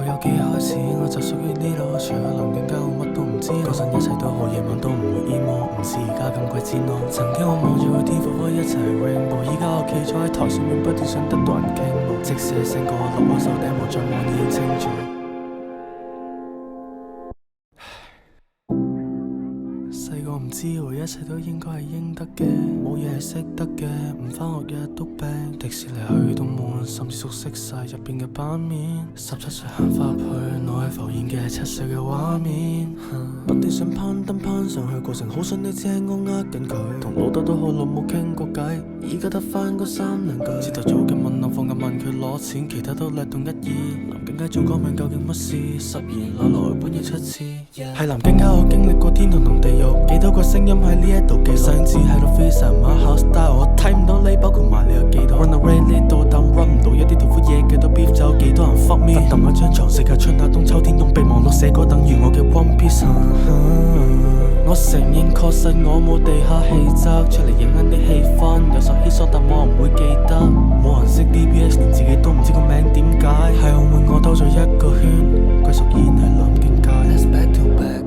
有幾開始我就屬於呢度，除咗臨近街我乜都唔知。嗰陣一切都好，夜晚都唔會 emo，唔似而家咁鬼煎熬。曾經我望住個天火花一齊 rainbow，依家我企咗喺台上面，不斷想得到人傾慕。即使係勝過落我手頂，冇再望已經清楚。細個唔知喎，一切都應該係應得嘅，冇嘢係識得嘅，唔返學日日都病，迪士尼去到悶，甚至熟悉晒入邊嘅版面。17歲行返入去，腦海浮現嘅係7歲嘅畫面。不斷想攀登攀上去，過程好想你知係我呃緊佢，同老豆都好耐冇傾過偈，而家得返嗰3兩句。朝頭早嘅問候放假問佢攞錢，其他都略懂一二。南京街仲講明究竟乜事，10年來來本要出次。喺南京街我經歷過天堂同地獄，幾多個聲音喺呢一度記錄，想知喺度 freestyle my house style， 我睇唔到你，包括埋你有幾多 run away 呢度，但 run 唔到一啲痛苦嘢，幾多 beef 就有幾多人 fuck me。瞓揼喺張床，世界春夏冬秋天冬，備忘錄寫歌等於我嘅 one piece。我承認確實我冇地下氣質，出嚟影響啲氣氛，有時稀疏但我唔會記得。冇人識 DBX， 連自己都唔知個名點解。係澳門我兜咗一個圈，歸屬依然係南京街。Let's back to back。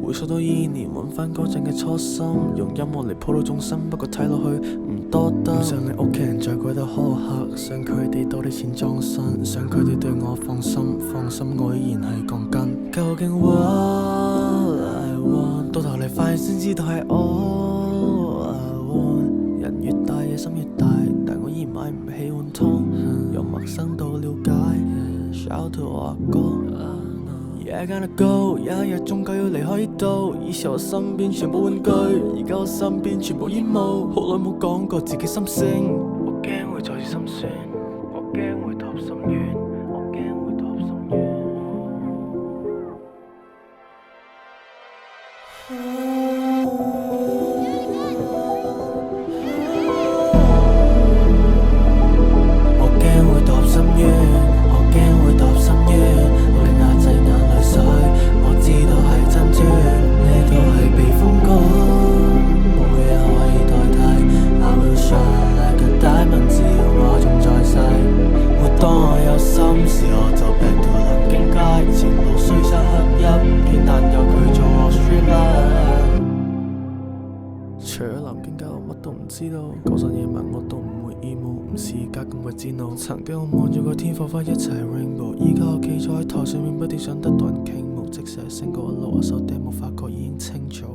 回溯到2年，揾返嗰陣嘅初心，用音樂嚟鋪到眾生，不過睇落去唔多得。唔想你屋企人再過得苛刻，想佢哋多啲錢裝身，想佢哋對我放心，放心我依然係鋼筋。究竟 what I want， 到頭嚟發現先知道係 all I want。人越大野心越大，但我依然買唔起碗湯，由陌生到了解。Shout to 我阿哥。Yeah, gotta go， 有一日終究要離開呢度。以前我身邊全部玩具，而家我身邊全部煙霧。好耐冇講過自己心聲，我驚會再次心酸，我驚會踏入深淵，我驚會踏入深淵。我驚會踏入深淵，我驚會踏入深淵。我知道係珍珠，呢度係避風港，冇嘢可以代替。I will shine like a diamond， 只要我仲在世。每當我有心事，我就劈到南京街，前路雖則黑一片，但有佢做我 street light。除咗南京街，我乜都唔知道。嗰陣夜晚我都唔會 emo， 唔似而家咁鬼煎熬。曾經我望住個天火花一齊 rainbow， 而家我企咗喺台上面，不斷想得到人傾慕。即使係勝過落我手頂，冇發覺已經清早。